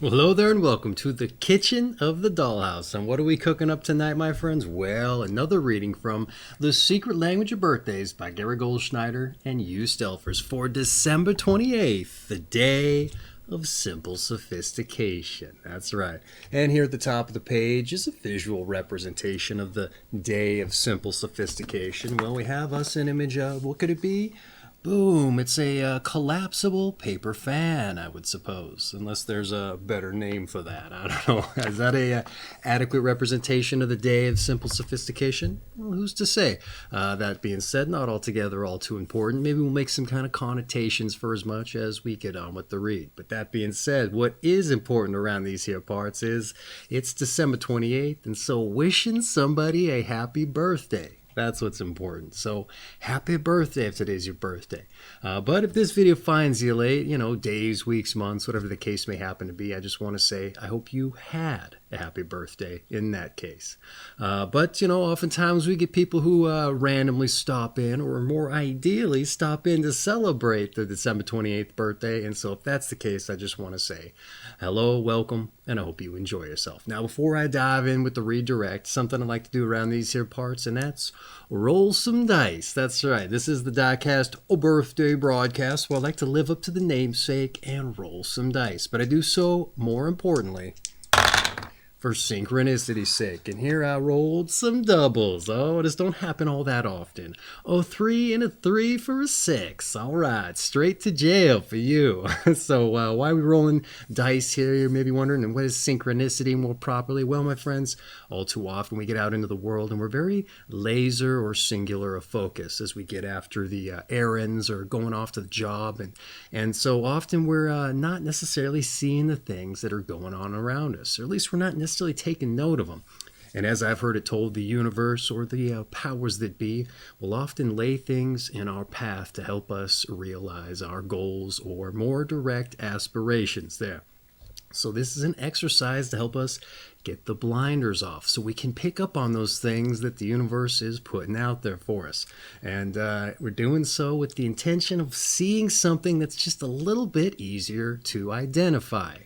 Well, hello there and welcome to the kitchen of the dollhouse. And what are we cooking up tonight, my friends? Well, another reading from The Secret Language of Birthdays by Gary Goldschneider and Hugh Stelfers for December 28th, the day of Simple Sophistication. That's right. And here at the top of the page is a visual representation of the day of Simple Sophistication. Well, we have us an image of, what could it be? Boom, it's a collapsible paper fan, I would suppose, unless there's a better name for that. I don't know. Is that a adequate representation of the day of Simple Sophistication? Well, who's to say? That being said, not altogether all too important. Maybe we'll make some kind of connotations for as much as we get on with the read. But that being said, what is important around these here parts is it's December 28th, and so wishing somebody a happy birthday. That's what's important. So happy birthday if today's your birthday. But if this video finds you late, days, weeks, months, whatever the case may happen to be, I just want to say I hope you had a happy birthday in that case. But oftentimes we get people who randomly stop in, or more ideally stop in to celebrate the December 28th birthday. And so if that's the case, I just want to say hello, welcome, and I hope you enjoy yourself. Now, before I dive in with the redirect, something I like to do around these here parts, and that's roll some dice. That's right. This is the DykASSt birthday broadcast where I like to live up to the namesake and roll some dice. But I do so, more importantly, for synchronicity's sake. And here I rolled some doubles. Oh, this don't happen all that often. Oh, 3 and a 3 for a 6. All right, straight to jail for you. So why are we rolling dice here? You're maybe wondering, and what is synchronicity more properly? Well, my friends, all too often we get out into the world and we're very laser or singular of focus as we get after the errands or going off to the job. And so often we're not necessarily seeing the things that are going on around us, or at least we're not necessarily taking note of them. And as I've heard it told, the universe or the powers that be will often lay things in our path to help us realize our goals or more direct aspirations there. So this is an exercise to help us get the blinders off so we can pick up on those things that the universe is putting out there for us. And we're doing so with the intention of seeing something that's just a little bit easier to identify,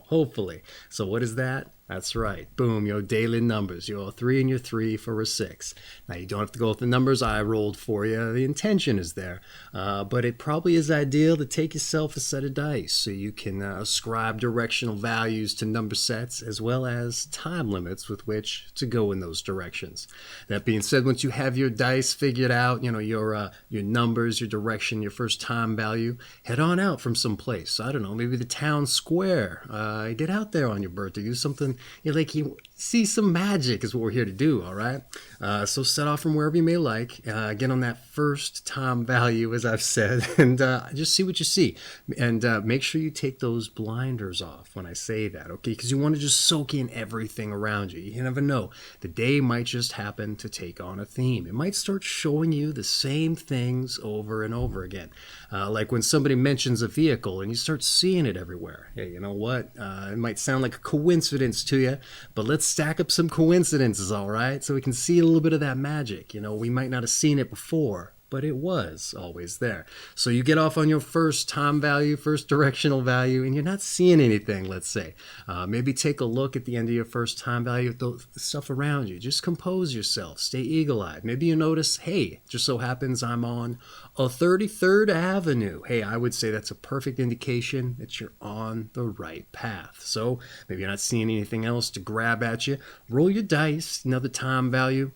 hopefully. So what is that? That's right. Boom, your daily numbers. Your 3 and your 3 for a 6. Now, you don't have to go with the numbers I rolled for you. The intention is there. But it probably is ideal to take yourself a set of dice so you can ascribe directional values to number sets as well as time limits with which to go in those directions. That being said, once you have your dice figured out, your numbers, your direction, your first time value, head on out from some place. I don't know, maybe the town square. Get out there on your birthday. Do something you see some magic is what we're here to do, all right? So set off from wherever you may like. Get on that first time value, as I've said, and just see what you see. And make sure you take those blinders off when I say that, okay? Because you want to just soak in everything around you. You never know. The day might just happen to take on a theme. It might start showing you the same things over and over again. Like when somebody mentions a vehicle and you start seeing it everywhere. Hey, you know what? It might sound like a coincidence to you, but let's stack up some coincidences, all right? So we can see a little bit of that magic. We might not have seen it before, but it was always there. So you get off on your first time value, first directional value, and you're not seeing anything, let's say. Maybe take a look at the end of your first time value at the stuff around you. Just compose yourself. Stay eagle-eyed. Maybe you notice, hey, just so happens I'm on a 33rd Avenue. Hey, I would say that's a perfect indication that you're on the right path. So maybe you're not seeing anything else to grab at you. Roll your dice, another time value.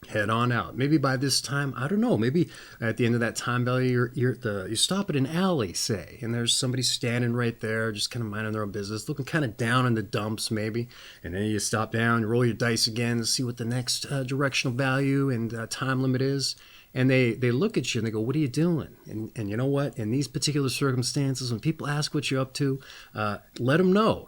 Head on out. Maybe by this time, I don't know, maybe at the end of that time value, you stop at an alley, say, and there's somebody standing right there, just kind of minding their own business, looking kind of down in the dumps maybe, and then you stop down, you roll your dice again to see what the next directional value and time limit is. And they look at you and they go, what are you doing? And you know what? In these particular circumstances, when people ask what you're up to, let them know.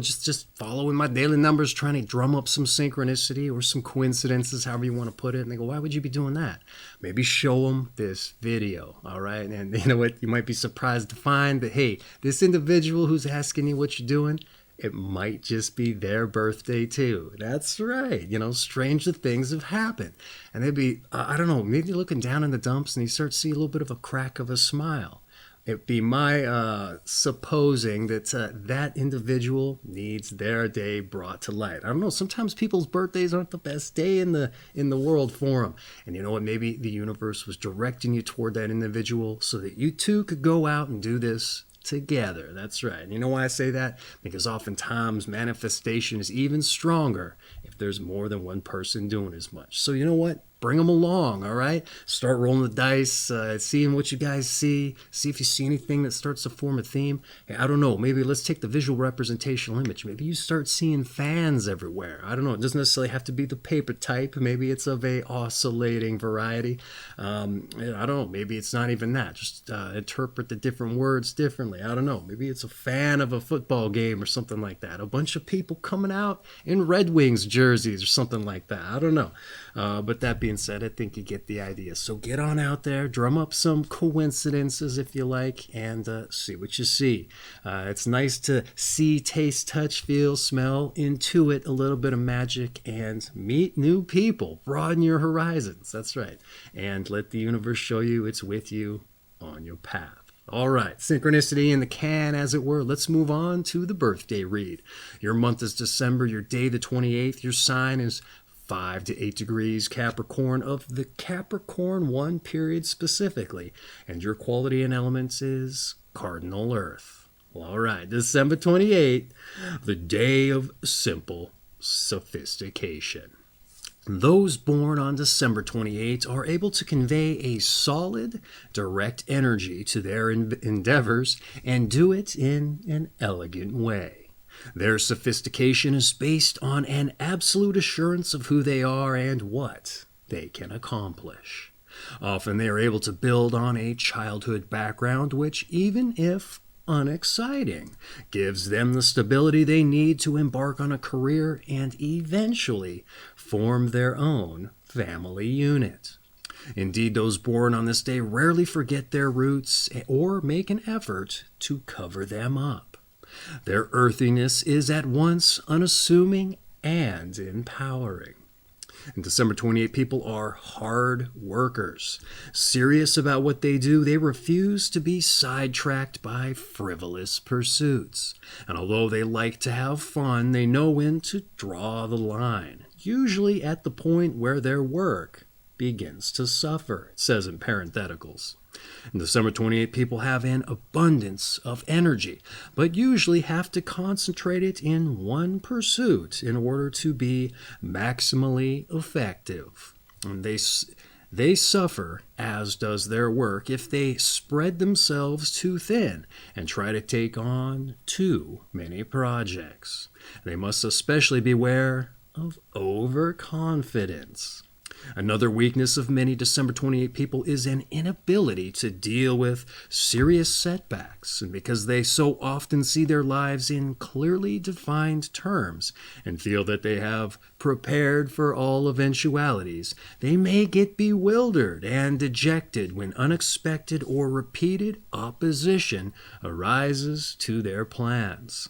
Just following my daily numbers, trying to drum up some synchronicity or some coincidences, however you want to put it. And they go, why would you be doing that? Maybe show them this video, all right? And you know what? You might be surprised to find that, hey, this individual who's asking you what you're doing, it might just be their birthday too. That's right. Stranger things have happened. And they'd be, I don't know, maybe looking down in the dumps and you start to see a little bit of a crack of a smile. It'd be my supposing that that individual needs their day brought to light. I don't know. Sometimes people's birthdays aren't the best day in the world for them. And you know what? Maybe the universe was directing you toward that individual so that you too could go out and do this together. That's right. And you know why I say that? Because oftentimes manifestation is even stronger if there's more than one person doing as much. So you know what? Bring them along, all right? Start rolling the dice, seeing what you guys see if you see anything that starts to form a theme. Hey, I don't know, maybe let's take the visual representational image. Maybe you start seeing fans everywhere. I don't know, it doesn't necessarily have to be the paper type. Maybe it's of a oscillating variety. I don't know, maybe it's not even that. Just interpret the different words differently. I don't know, maybe it's a fan of a football game or something like that. A bunch of people coming out in Red Wings jerseys or something like that. I don't know. But that being said, I think you get the idea. So get on out there, drum up some coincidences if you like, and see what you see. It's nice to see, taste, touch, feel, smell, intuit a little bit of magic, and meet new people. Broaden your horizons. That's right. And let the universe show you it's with you on your path. All right, synchronicity in the can, as it were. Let's move on to the birthday read. Your month is December, your day the 28th, your sign is 5 to 8 degrees Capricorn of the Capricorn I period specifically. And your quality and elements is Cardinal Earth. Well, all right, December 28th, the day of simple sophistication. Those born on December 28 are able to convey a solid, direct energy to their endeavors and do it in an elegant way. Their sophistication is based on an absolute assurance of who they are and what they can accomplish. Often they are able to build on a childhood background which, even if unexciting, gives them the stability they need to embark on a career and eventually form their own family unit. Indeed, those born on this day rarely forget their roots or make an effort to cover them up. Their earthiness is at once unassuming and empowering. And December 28 people are hard workers. Serious about what they do, they refuse to be sidetracked by frivolous pursuits. And although they like to have fun, they know when to draw the line, usually at the point where their work begins to suffer, it says in parentheticals. And December 28 people have an abundance of energy, but usually have to concentrate it in one pursuit in order to be maximally effective. And they suffer, as does their work, if they spread themselves too thin and try to take on too many projects. They must especially beware of overconfidence. Another weakness of many December 28 people is an inability to deal with serious setbacks, and because they so often see their lives in clearly defined terms and feel that they have prepared for all eventualities, they may get bewildered and dejected when unexpected or repeated opposition arises to their plans.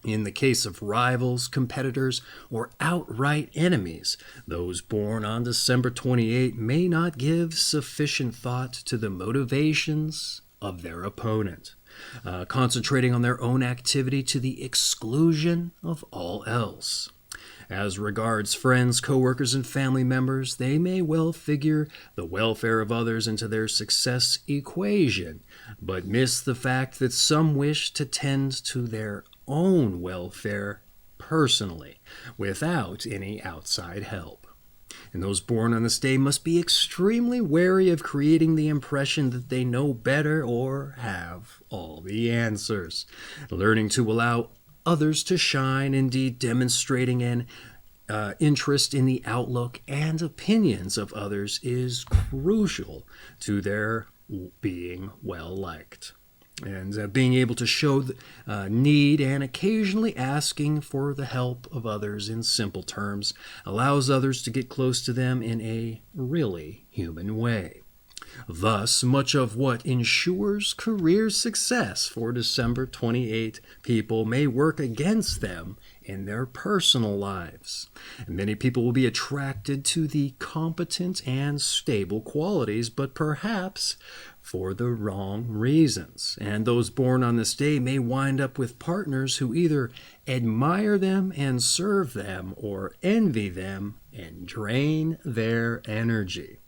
In the case of rivals, competitors, or outright enemies, those born on December 28 may not give sufficient thought to the motivations of their opponent, concentrating on their own activity to the exclusion of all else. As regards friends, coworkers, and family members, they may well figure the welfare of others into their success equation, but miss the fact that some wish to tend to their own welfare personally, without any outside help. And those born on this day must be extremely wary of creating the impression that they know better or have all the answers. Learning to allow others to shine, indeed demonstrating an interest in the outlook and opinions of others, is crucial to their being well liked. And being able to show need and occasionally asking for the help of others in simple terms allows others to get close to them in a really human way. Thus, much of what ensures career success for December 28 people may work against them in their personal lives. And many people will be attracted to the competent and stable qualities, but perhaps for the wrong reasons. And those born on this day may wind up with partners who either admire them and serve them or envy them and drain their energy.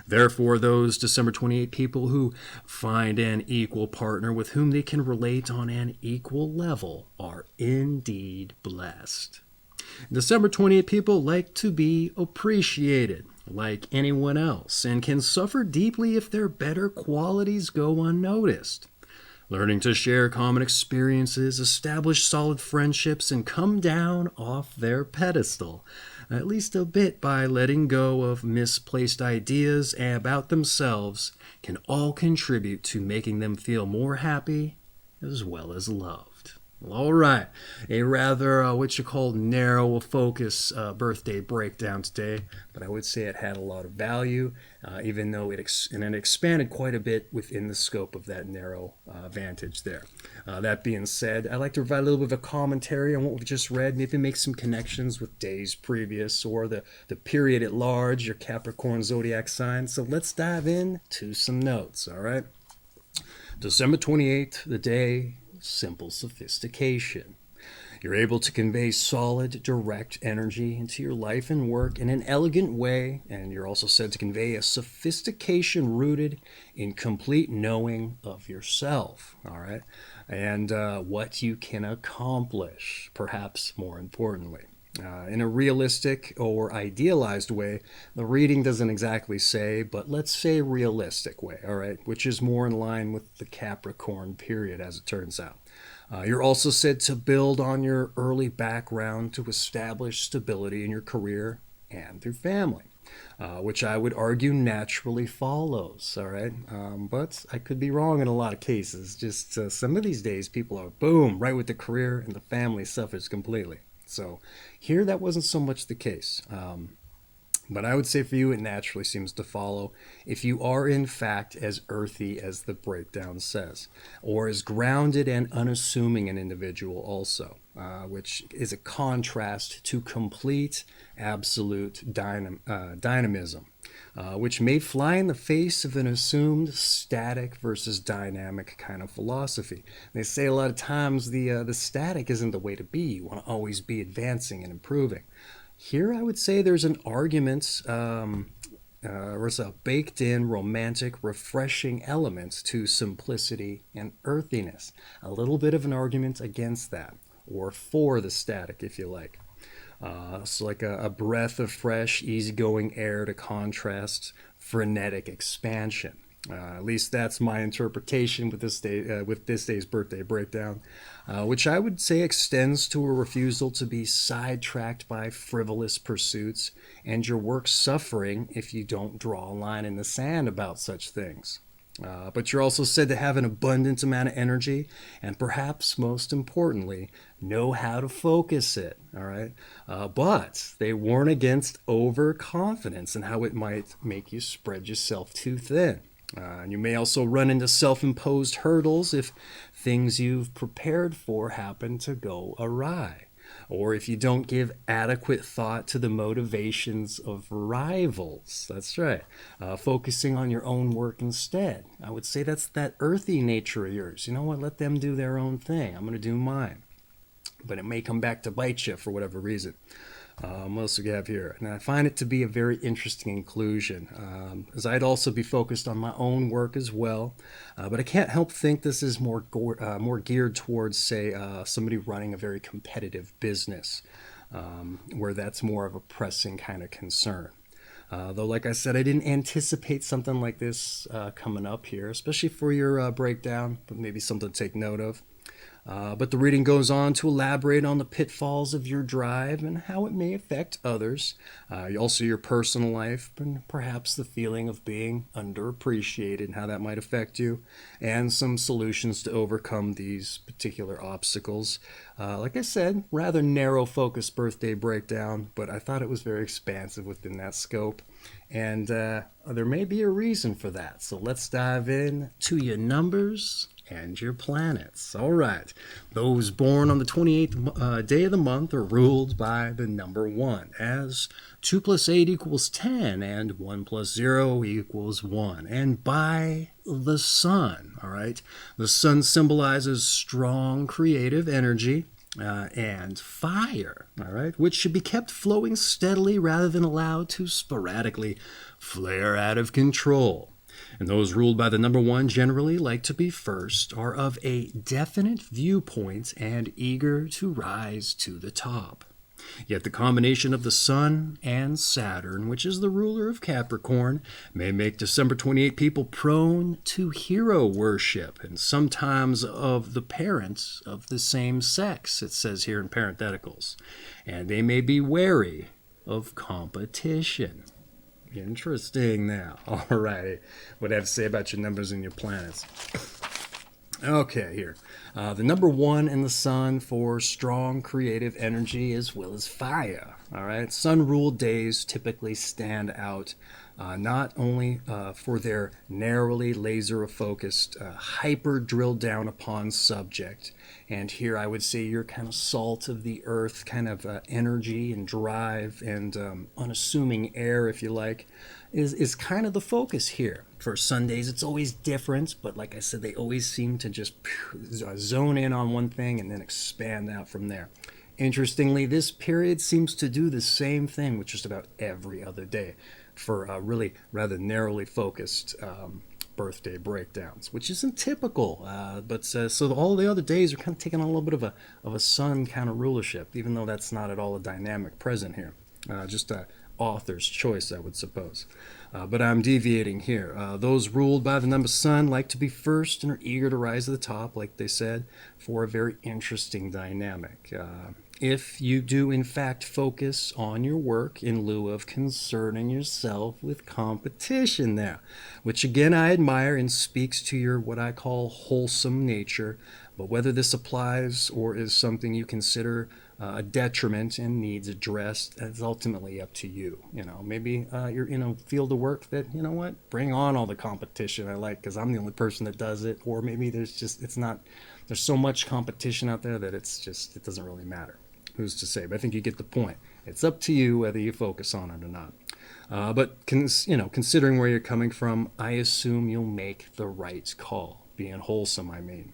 Therefore, those December 28 people who find an equal partner with whom they can relate on an equal level are indeed blessed. December 28 people like to be appreciated like anyone else and can suffer deeply if their better qualities go unnoticed. Learning to share common experiences, establish solid friendships, and come down off their pedestal, at least a bit by letting go of misplaced ideas about themselves, can all contribute to making them feel more happy as well as loved. All right, a rather what you call narrow focus birthday breakdown today, but I would say it had a lot of value, even though it expanded quite a bit within the scope of that narrow vantage there. That being said, I'd like to provide a little bit of a commentary on what we just read, maybe make some connections with days previous or the period at large, your Capricorn zodiac sign. So let's dive into some notes, all right? December 28th, the day, Simple Sophistication. You're able to convey solid, direct energy into your life and work in an elegant way, and you're also said to convey a sophistication rooted in complete knowing of yourself, all right, and what you can accomplish, perhaps more importantly. In a realistic or idealized way, the reading doesn't exactly say, but let's say realistic way, all right, which is more in line with the Capricorn period, as it turns out. You're also said to build on your early background to establish stability in your career and through family, which I would argue naturally follows, all right? But I could be wrong in a lot of cases. Just some of these days, people are, boom, right with the career, and the family suffers completely. So here that wasn't so much the case. But I would say for you it naturally seems to follow if you are in fact as earthy as the breakdown says, or as grounded and unassuming an individual also, which is a contrast to complete absolute dynamism, which may fly in the face of an assumed static versus dynamic kind of philosophy. They say a lot of times the static isn't the way to be. You want to always be advancing and improving. Here I would say there's an argument, there's a baked-in, romantic, refreshing element to simplicity and earthiness. A little bit of an argument against that, or for the static, if you like. So like a breath of fresh, easygoing air to contrast frenetic expansion. At least that's my interpretation with this day's birthday breakdown, which I would say extends to a refusal to be sidetracked by frivolous pursuits and your work suffering if you don't draw a line in the sand about such things. But you're also said to have an abundant amount of energy and perhaps most importantly, know how to focus it, all right? But they warn against overconfidence and how it might make you spread yourself too thin. And you may also run into self-imposed hurdles if things you've prepared for happen to go awry, or if you don't give adequate thought to the motivations of rivals. That's right. Focusing on your own work instead. I would say that's that earthy nature of yours. You know what? Let them do their own thing. I'm going to do mine. But it may come back to bite you for whatever reason. What else do we have here? And I find it to be a very interesting inclusion, as I'd also be focused on my own work as well. But I can't help think this is more geared towards, say, somebody running a very competitive business, where that's more of a pressing kind of concern. Though, like I said, I didn't anticipate something like this coming up here, especially for your breakdown, but maybe something to take note of. But the reading goes on to elaborate on the pitfalls of your drive and how it may affect others. Also your personal life and perhaps the feeling of being underappreciated and how that might affect you, and some solutions to overcome these particular obstacles. Like I said, rather narrow focus birthday breakdown, but I thought it was very expansive within that scope. And there may be a reason for that. So let's dive in to your numbers and your planets. All right. Those born on the 28th day of the month are ruled by the number 1, as 2 plus 8 equals 10, and 1 plus 0 equals 1, and by the sun. All right. The sun symbolizes strong creative energy. And fire, all right, which should be kept flowing steadily rather than allowed to sporadically flare out of control. And those ruled by the number 1 generally like to be first, are of a definite viewpoint and eager to rise to the top. Yet the combination of the Sun and Saturn, which is the ruler of Capricorn, may make December 28 people prone to hero worship, and sometimes of the parents of the same sex, it says here in parentheticals. And they may be wary of competition. Interesting now. All right. What do I have to say about your numbers and your planets? Okay, here. The number 1 in the sun for strong creative energy as well as fire. All right. Sun-ruled days typically stand out not only for their narrowly laser-focused, hyper-drilled down upon subject. And here I would say your kind of salt of the earth, kind of energy and drive and unassuming air, if you like, is kind of the focus here. For Sundays, it's always different, but like I said, they always seem to just zone in on one thing and then expand out from there. Interestingly, this period seems to do the same thing with just about every other day for really rather narrowly focused birthday breakdowns, which isn't typical. So all the other days are kind of taking on a little bit of a sun kind of rulership, even though that's not at all a dynamic present here. Just a author's choice, I would suppose. But I'm deviating here. Those ruled by the number sun like to be first and are eager to rise to the top, like they said, for a very interesting dynamic. If you do, in fact, focus on your work in lieu of concerning yourself with competition there, which again I admire and speaks to your what I call wholesome nature. But whether this applies or is something you consider a detriment and needs addressed, that's ultimately up to you. Maybe you're in a field of work that, bring on all the competition I like because I'm the only person that does it. Or maybe there's so much competition out there that it doesn't really matter. Who's to say? But I think you get the point. It's up to you whether you focus on it or not. But considering where you're coming from, I assume you'll make the right call. Being wholesome, I mean.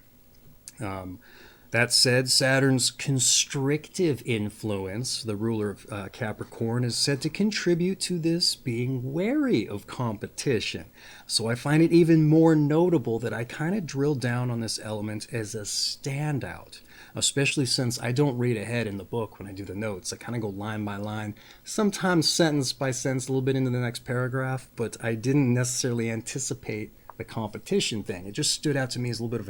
That said, Saturn's constrictive influence, the ruler of Capricorn, is said to contribute to this being wary of competition. So I find it even more notable that I kind of drill down on this element as a standout, especially since I don't read ahead in the book when I do the notes. I kind of go line by line, sometimes sentence by sentence, a little bit into the next paragraph, but I didn't necessarily anticipate the competition thing. It just stood out to me as a little bit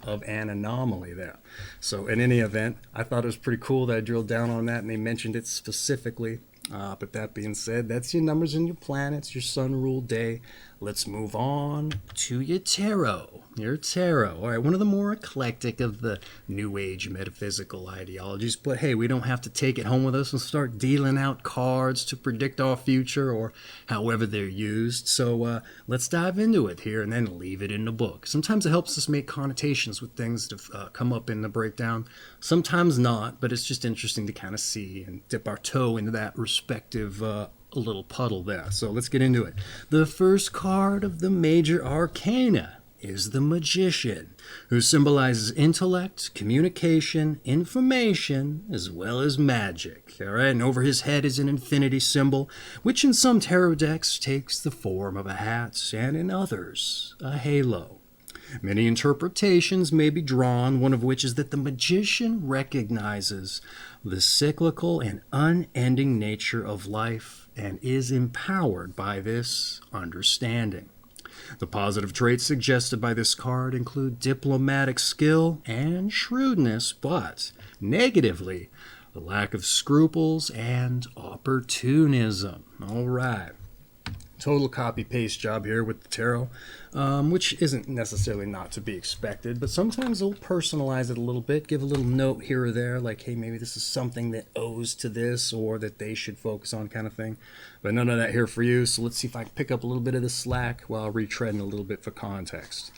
of an anomaly there. So in any event, I thought it was pretty cool that I drilled down on that and they mentioned it specifically. But that being said, that's your numbers and your planets, your sun-ruled day. Let's move on to your tarot. Your tarot. All right, one of the more eclectic of the New Age metaphysical ideologies. But hey, we don't have to take it home with us and start dealing out cards to predict our future or however they're used. So let's dive into it here and then leave it in the book. Sometimes it helps us make connotations with things that come up in the breakdown. Sometimes not, but it's just interesting to kind of see and dip our toe into that respective a little puddle there. So let's get into it. The first card of the major arcana is the Magician, who symbolizes intellect, communication, information, as well as magic. All right, and over his head is an infinity symbol, which in some tarot decks takes the form of a hat, and in others, a halo. Many interpretations may be drawn, one of which is that the Magician recognizes the cyclical and unending nature of life and is empowered by this understanding. The positive traits suggested by this card include diplomatic skill and shrewdness, but negatively, the lack of scruples and opportunism. All right. Total copy-paste job here with the tarot, which isn't necessarily not to be expected, but sometimes they'll personalize it a little bit, give a little note here or there, like, hey, maybe this is something that owes to this or that they should focus on kind of thing. But none of that here for you, so let's see if I can pick up a little bit of the slack while retreading a little bit for context.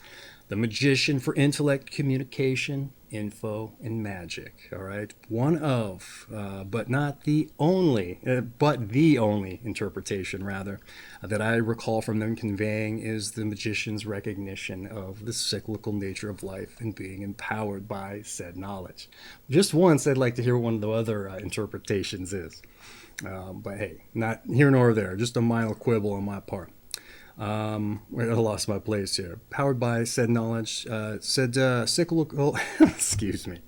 The magician for intellect, communication, info, and magic. All right, one of, but not the only, but the only interpretation, rather, that I recall from them conveying is the magician's recognition of the cyclical nature of life and being empowered by said knowledge. Just once, I'd like to hear what one of the other interpretations is. But hey, not here nor there, just a mild quibble on my part. I lost my place here. Powered by said knowledge, said cyclical. Excuse me.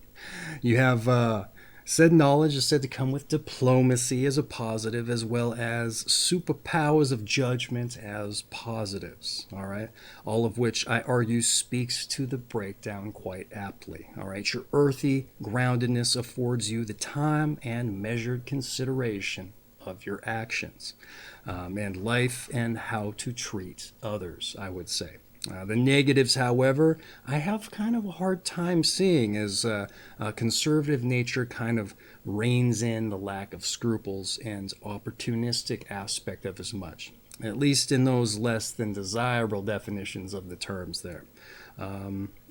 You have said knowledge is said to come with diplomacy as a positive, as well as superpowers of judgment as positives. All right, all of which I argue speaks to the breakdown quite aptly. All right, your earthy groundedness affords you the time and measured consideration of your actions, and life and how to treat others, I would say. The negatives, however, I have kind of a hard time seeing, as a conservative nature kind of reins in the lack of scruples and opportunistic aspect of as much, at least in those less than desirable definitions of the terms there.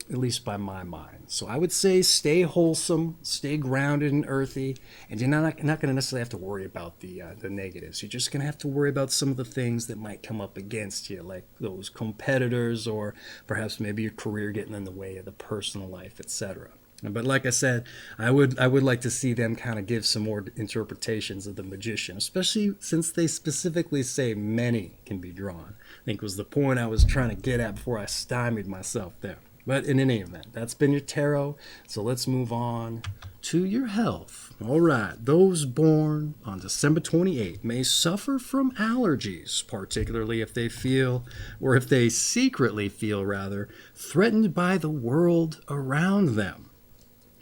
At least by my mind. So I would say stay wholesome, stay grounded and earthy, and you're not going to necessarily have to worry about the negatives. You're just going to have to worry about some of the things that might come up against you, like those competitors, or perhaps maybe your career getting in the way of the personal life, etc. But like I said, I would like to see them kind of give some more interpretations of the magician, especially since they specifically say many can be drawn. I think was the point I was trying to get at before I stymied myself there. But in any event, that's been your tarot. So let's move on to your health. All right, those born on December 28th may suffer from allergies, particularly if they feel, or if they secretly feel rather, threatened by the world around them.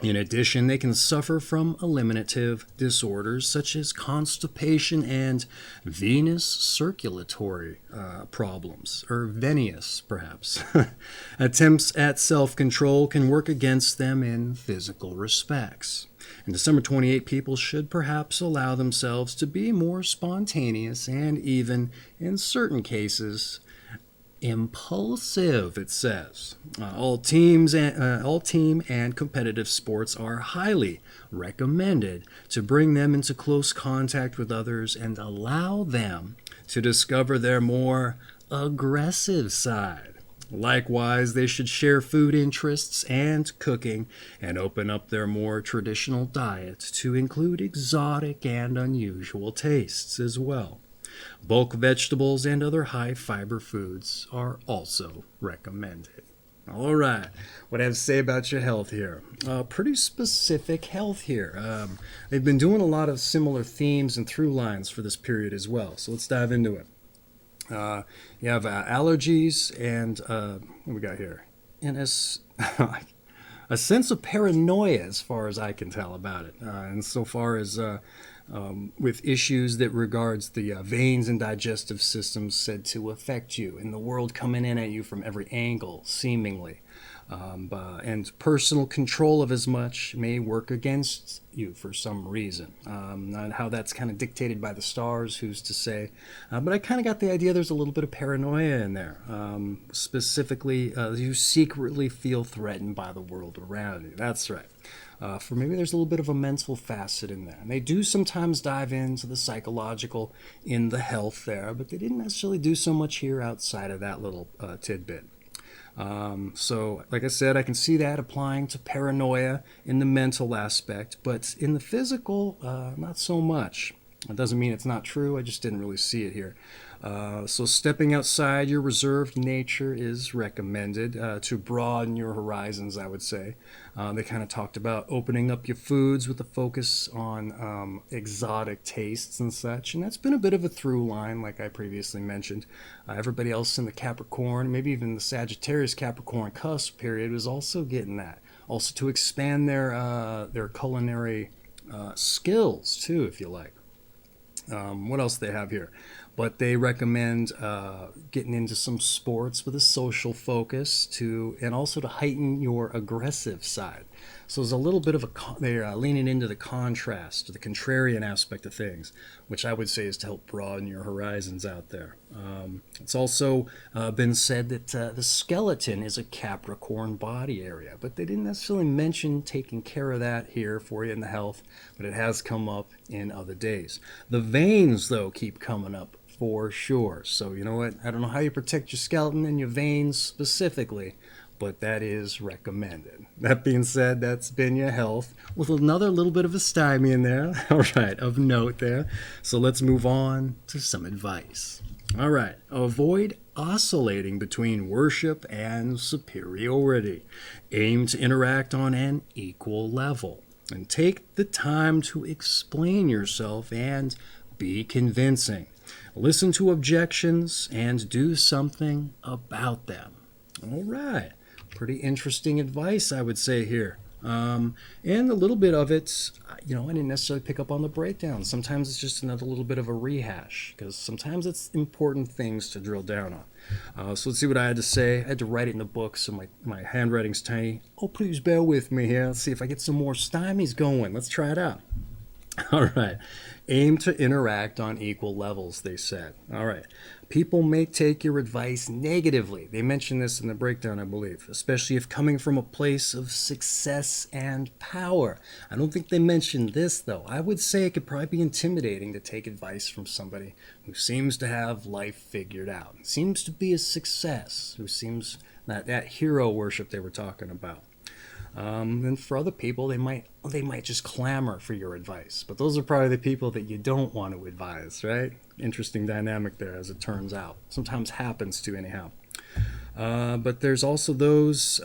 In addition, they can suffer from eliminative disorders such as constipation and venous circulatory problems, or venous perhaps. Attempts at self-control can work against them in physical respects. And December 28 people should perhaps allow themselves to be more spontaneous and even, in certain cases, impulsive, it says. All team and competitive sports are highly recommended to bring them into close contact with others and allow them to discover their more aggressive side. Likewise, they should share food interests and cooking and open up their more traditional diet to include exotic and unusual tastes as well. Bulk vegetables and other high-fiber foods are also recommended. All right, what I have to say about your health here. Pretty specific health here. They've been doing a lot of similar themes and through lines for this period as well, so let's dive into it. You have allergies and, what we got here? And a sense of paranoia as far as I can tell about it. And so far as with issues that regards the veins and digestive systems said to affect you, and the world coming in at you from every angle, seemingly. And personal control of as much may work against you for some reason. Not how that's kind of dictated by the stars, who's to say. But I kind of got the idea there's a little bit of paranoia in there. Specifically, you secretly feel threatened by the world around you. That's right. For maybe there's a little bit of a mental facet in there. And they do sometimes dive into the psychological in the health there, but they didn't necessarily do so much here outside of that little tidbit. So, like I said, I can see that applying to paranoia in the mental aspect, but in the physical, not so much. It doesn't mean it's not true, I just didn't really see it here. So stepping outside your reserved nature is recommended to broaden your horizons, I would say. They kind of talked about opening up your foods with a focus on exotic tastes and such, and that's been a bit of a through line, like I previously mentioned. Everybody else in the Capricorn, maybe even the Sagittarius Capricorn cusp period, was also getting that. Also to expand their culinary skills, too, if you like. What else do they have here? But they recommend getting into some sports with a social focus and also to heighten your aggressive side. So there's a little bit of they're leaning into the contrast, the contrarian aspect of things, which I would say is to help broaden your horizons out there. It's also been said that the skeleton is a Capricorn body area, but they didn't necessarily mention taking care of that here for you in the health, but it has come up in other days. The veins, though, keep coming up for sure. So you know what? I don't know how you protect your skeleton and your veins specifically, but that is recommended. That being said, that's been your health with another little bit of a stymie in there. All right, of note there. So let's move on to some advice. All right, avoid oscillating between worship and superiority. Aim to interact on an equal level. And take the time to explain yourself and be convincing. Listen to objections and do something about them. All right. Pretty interesting advice, I would say here. And a little bit of it, I didn't necessarily pick up on the breakdown. Sometimes it's just another little bit of a rehash, because sometimes it's important things to drill down on. So let's see what I had to say. I had to write it in the book, so my handwriting's tiny. Oh, please bear with me here. Let's see if I get some more stymies going. Let's try it out. All right. Aim to interact on equal levels, they said. All right. People may take your advice negatively. They mentioned this in the breakdown, I believe, especially if coming from a place of success and power. I don't think they mentioned this, though. I would say it could probably be intimidating to take advice from somebody who seems to have life figured out, seems to be a success, who seems that hero worship they were talking about. And for other people, they might just clamor for your advice. But those are probably the people that you don't want to advise, right? Interesting dynamic there, as it turns out. Sometimes happens to, anyhow. But there's also those,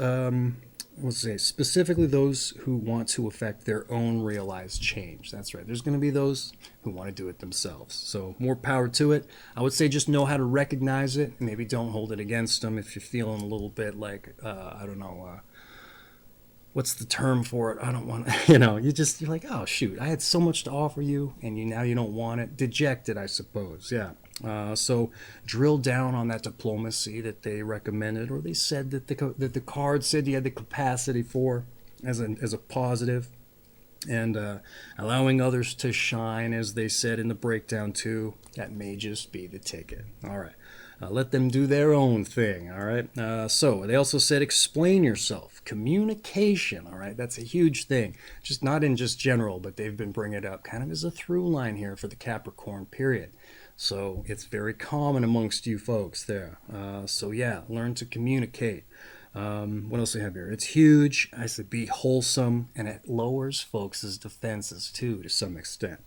specifically those who want to affect their own realized change. That's right. There's going to be those who want to do it themselves. So more power to it. I would say just know how to recognize it. And maybe don't hold it against them if you're feeling a little bit like, what's the term for it? I don't want to, you're like, oh, shoot, I had so much to offer you, and now you don't want it. Dejected, I suppose, yeah. So drill down on that diplomacy that they recommended, or they said that the card said you had the capacity for as a positive, and allowing others to shine, as they said in the breakdown too. That may just be the ticket. All right. Let them do their own thing, all right? So they also said explain yourself. Communication, all right? That's a huge thing. Just not in just general, but they've been bringing it up kind of as a through line here for the Capricorn period. So it's very common amongst you folks there. So yeah, learn to communicate. What else do we have here? It's huge. I said be wholesome, and it lowers folks' defenses too to some extent.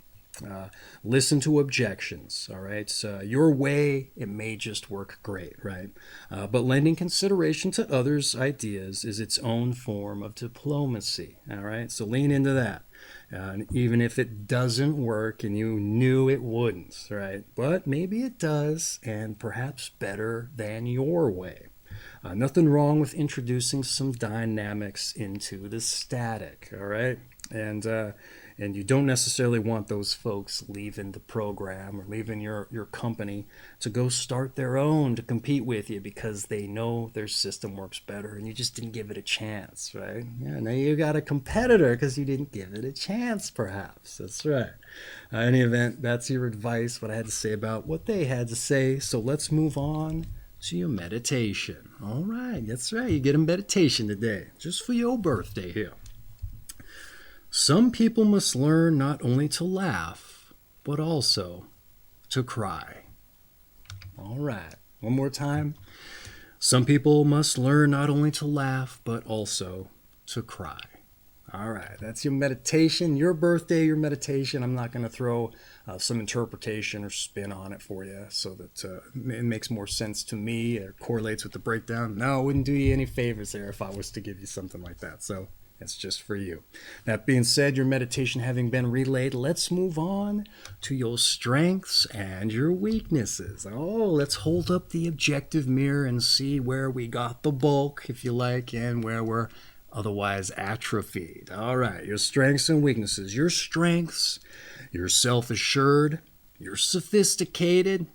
Listen to objections, all right? Your way, it may just work great, right? But lending consideration to others' ideas is its own form of diplomacy, all right? So lean into that. Even if it doesn't work and you knew it wouldn't, right? But maybe it does, and perhaps better than your way. Nothing wrong with introducing some dynamics into the static, all right? And you don't necessarily want those folks leaving the program or leaving your company to go start their own to compete with you because they know their system works better and you just didn't give it a chance, right? Yeah, now you got a competitor because you didn't give it a chance, perhaps. That's right. In any event, that's your advice, what I had to say about what they had to say. So let's move on to your meditation. All right, that's right. You get a meditation today, just for your birthday here. Some people must learn not only to laugh, but also to cry. All right, one more time. Some people must learn not only to laugh, but also to cry. All right, that's your meditation, your birthday, your meditation. I'm not going to throw some interpretation or spin on it for you so that it makes more sense to me or correlates with the breakdown. No, it wouldn't do you any favors there if I was to give you something like that. So it's just for you. That being said, your meditation having been relayed, let's move on to your strengths and your weaknesses. Oh, let's hold up the objective mirror and see where we got the bulk, if you like, and where we're otherwise atrophied. All right, your strengths and weaknesses. Your strengths, you're self-assured, you're sophisticated,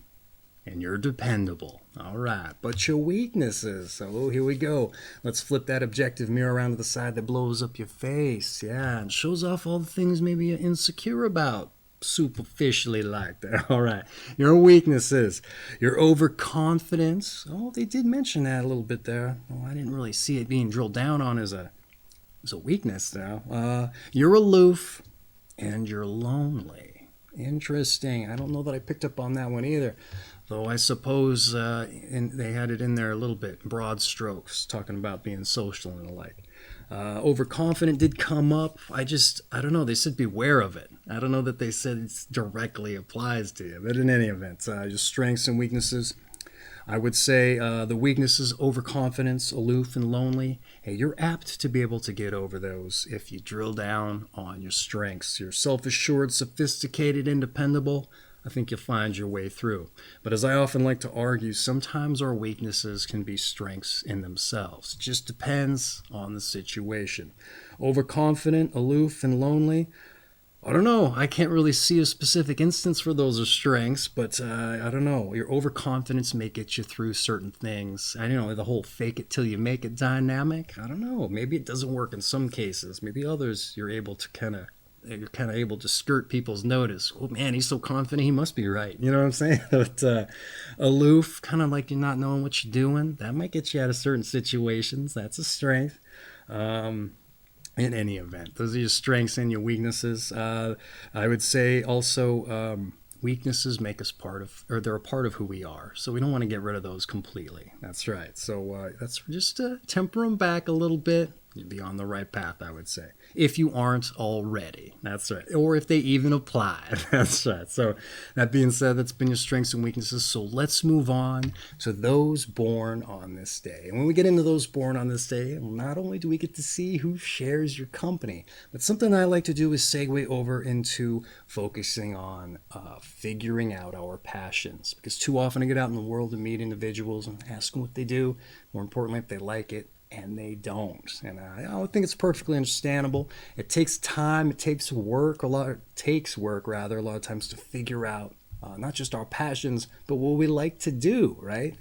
and you're dependable. All right, but your weaknesses. So here we go. Let's flip that objective mirror around to the side that blows up your face. Yeah, and shows off all the things maybe you're insecure about. Superficially like that. All right, your weaknesses. Your overconfidence. Oh, they did mention that a little bit there. Oh, I didn't really see it being drilled down on as a weakness now. You're aloof and you're lonely. Interesting. I don't know that I picked up on that one either. Though I suppose they had it in there a little bit, broad strokes, talking about being social and the like. Overconfident did come up. I don't know. They said beware of it. I don't know that they said it directly applies to you. But in any event, your strengths and weaknesses. I would say the weaknesses, overconfidence, aloof, and lonely. Hey, you're apt to be able to get over those if you drill down on your strengths. You're self-assured, sophisticated, and dependable. I think you'll find your way through. But as I often like to argue, sometimes our weaknesses can be strengths in themselves. It just depends on the situation. Overconfident, aloof, and lonely. I don't know. I can't really see a specific instance for those as strengths, but I don't know. Your overconfidence may get you through certain things. I don't know, the whole fake it till you make it dynamic. I don't know. Maybe it doesn't work in some cases. Maybe others you're kind of able to skirt people's notice. Oh man, he's so confident, he must be right. You know what I'm saying? But aloof, kind of like you're not knowing what you're doing. That might get you out of certain situations. That's a strength. In any event, those are your strengths and your weaknesses. I would say also weaknesses make us they're a part of who we are. So we don't want to get rid of those completely. That's right. So that's just temper them back a little bit. You'd be on the right path, I would say, if you aren't already. That's right. Or if they even apply. That's right. So that being said, that's been your strengths and weaknesses. So let's move on to those born on this day. And when we get into those born on this day, not only do we get to see who shares your company, but something I like to do is segue over into focusing on figuring out our passions. Because too often I get out in the world and meet individuals and ask them what they do. More importantly, if they like it. And they don't. And I think it's perfectly understandable. It takes time. It takes work. A lot of times to figure out not just our passions, but what we like to do, right?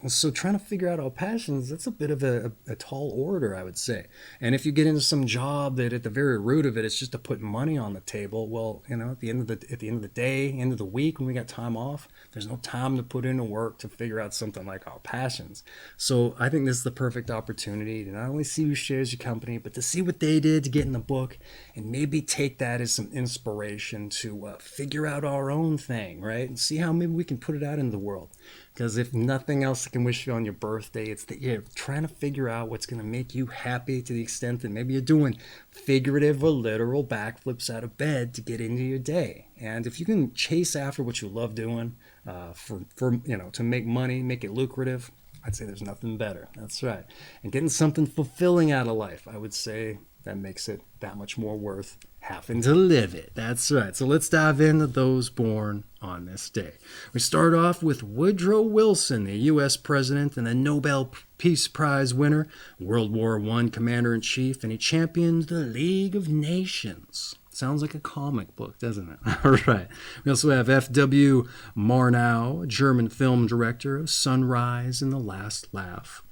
So trying to figure out our passions, that's a bit of a tall order, I would say. And if you get into some job that at the very root of it, it's just to put money on the table, well, at the end of the day, end of the week, when we got time off, there's no time to put into work to figure out something like our passions. So I think this is the perfect opportunity to not only see who shares your company, but to see what they did to get in the book and maybe take that as some inspiration to figure out our own thing, right? And see how maybe we can put it out into the world. Because if nothing else I can wish you on your birthday, it's that you're trying to figure out what's going to make you happy to the extent that maybe you're doing figurative or literal backflips out of bed to get into your day. And if you can chase after what you love doing to make money, make it lucrative, I'd say there's nothing better. That's right. And getting something fulfilling out of life, I would say that makes it that much more worth having to live it. That's right. So let's dive into those born on this day. We start off with Woodrow Wilson, the U.S. president and the Nobel Peace Prize winner, World War I commander-in-chief, and he championed the League of Nations. Sounds like a comic book, doesn't it? All right. We also have F.W. Murnau, German film director of Sunrise and The Last Laugh.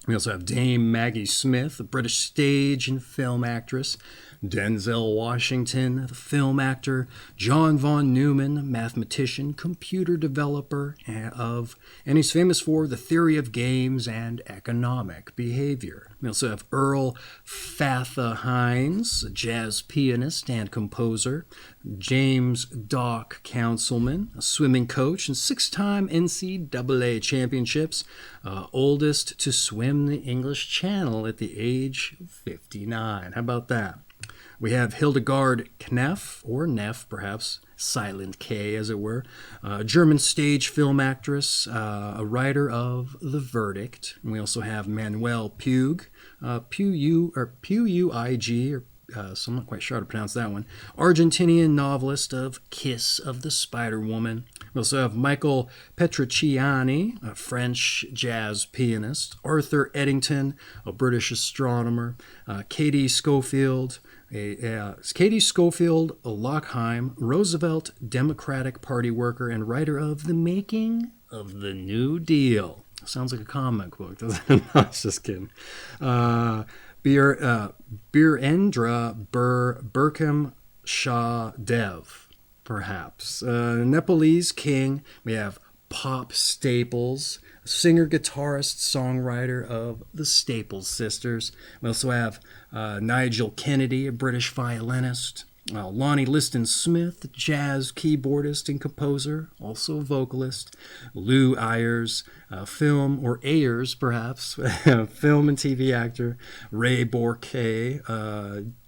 We also have Dame Maggie Smith, a British stage and film actress. Denzel Washington, the film actor. John von Neumann, mathematician, computer developer, and he's famous for the theory of games and economic behavior. We also have Earl Fatha Hines, a jazz pianist and composer. James Doc Councilman, a swimming coach and 6-time NCAA championships, oldest to swim the English Channel at the age of 59. How about that? We have Hildegard Knef, or Neff perhaps, silent K as it were, a German stage film actress, a writer of The Verdict. And we also have Manuel Puig, Puig, so I'm not quite sure how to pronounce that one, Argentinian novelist of Kiss of the Spider Woman. We also have Michael Petrucciani, a French jazz pianist, Arthur Eddington, a British astronomer, Katie Schofield, Lockheim, Roosevelt Democratic Party worker and writer of The Making of the New Deal. Sounds like a comic book, doesn't it? No, I was just kidding. Birendra Burkham Shah Dev, perhaps. Nepalese king. We have pop staples, singer, guitarist, songwriter of the Staples Sisters. We also have Nigel Kennedy, a British violinist. Lonnie Liston Smith, jazz keyboardist and composer, also a vocalist. Lou Ayres, film, or Ayers perhaps, film and TV actor. Ray Bourque,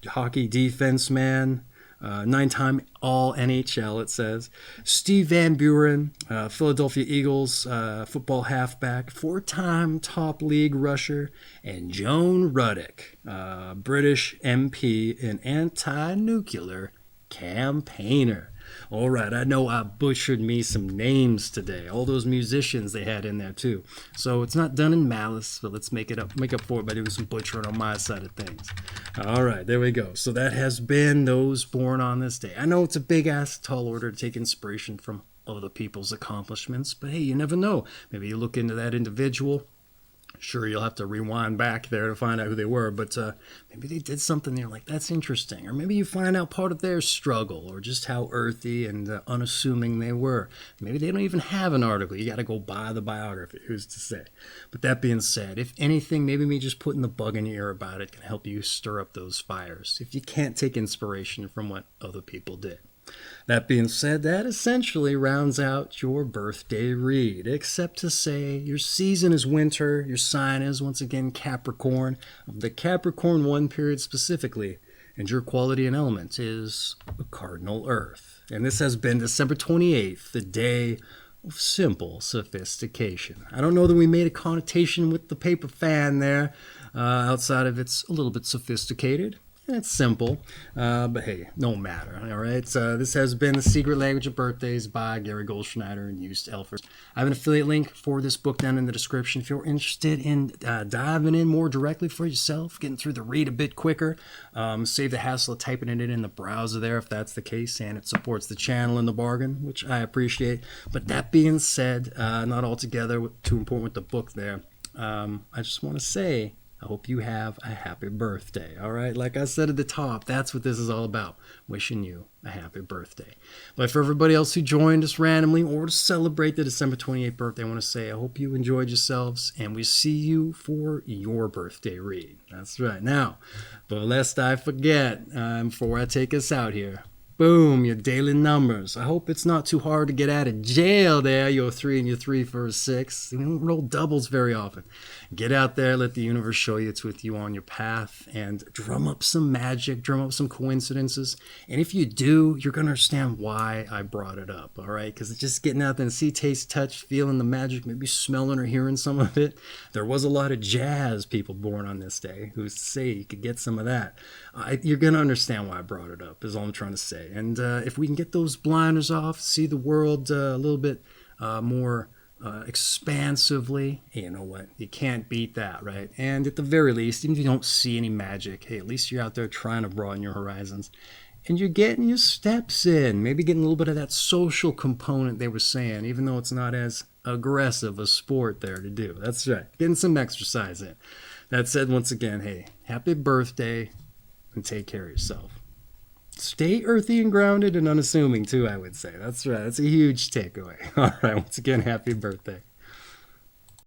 hockey defense man. 9-time All NHL, it says. Steve Van Buren, Philadelphia Eagles football halfback, 4-time top league rusher, and Joan Ruddick, British MP and anti-nuclear campaigner. All right, I know I butchered me some names today. All those musicians they had in there too. So it's not done in malice, but let's make up for it by doing some butchering on my side of things. All right, there we go. So that has been those born on this day. I know it's a big ass tall order to take inspiration from other people's accomplishments, but hey, you never know. Maybe you look into that individual. Sure, you'll have to rewind back there to find out who they were, but maybe they did something there like that's interesting. Or maybe you find out part of their struggle or just how earthy and unassuming they were. Maybe they don't even have an article. You got to go buy the biography. Who's to say? But that being said, if anything, maybe me just putting the bug in your ear about it can help you stir up those fires if you can't take inspiration from what other people did. That being said, that essentially rounds out your birthday read, except to say your season is winter, your sign is, once again, Capricorn, of the Capricorn I period specifically, and your quality and element is Cardinal Earth. And this has been December 28th, the day of Simple Sophistication. I don't know that we made a connotation with the paper fan there, outside of it's a little bit sophisticated. It's simple, but hey, no matter. All right, this has been The Secret Language of Birthdays by Gary Goldschneider and Used Elfers. I have an affiliate link for this book down in the description. If you're interested in diving in more directly for yourself, getting through the read a bit quicker, save the hassle of typing it in the browser there if that's the case, and it supports the channel in the bargain, which I appreciate. But that being said, not altogether too important with the book there. I just want to say, I hope you have a happy birthday, all right? Like I said at the top, that's what this is all about, wishing you a happy birthday. But for everybody else who joined us randomly or to celebrate the December 28th birthday, I want to say I hope you enjoyed yourselves, and we see you for your birthday read. That's right. Now, but lest I forget, before I take us out here, boom, your daily numbers. I hope it's not too hard to get out of jail there, your 3 and your 3 for a 6. You don't roll doubles very often. Get out there, let the universe show you it's with you on your path, and drum up some magic, drum up some coincidences. And if you do, you're going to understand why I brought it up, all right? Because it's just getting out there and see, taste, touch, feeling the magic, maybe smelling or hearing some of it. There was a lot of jazz people born on this day who say you could get some of that. You're going to understand why I brought it up, is all I'm trying to say. And if we can get those blinders off, see the world a little bit more expansively, hey, you know what? You can't beat that, right? And at the very least, even if you don't see any magic, hey, at least you're out there trying to broaden your horizons. And you're getting your steps in, maybe getting a little bit of that social component they were saying, even though it's not as aggressive a sport there to do. That's right. Getting some exercise in. That said, once again, hey, happy birthday and take care of yourself. Stay earthy and grounded and unassuming too, I would say. That's right. That's a huge takeaway. All right. Once again, happy birthday.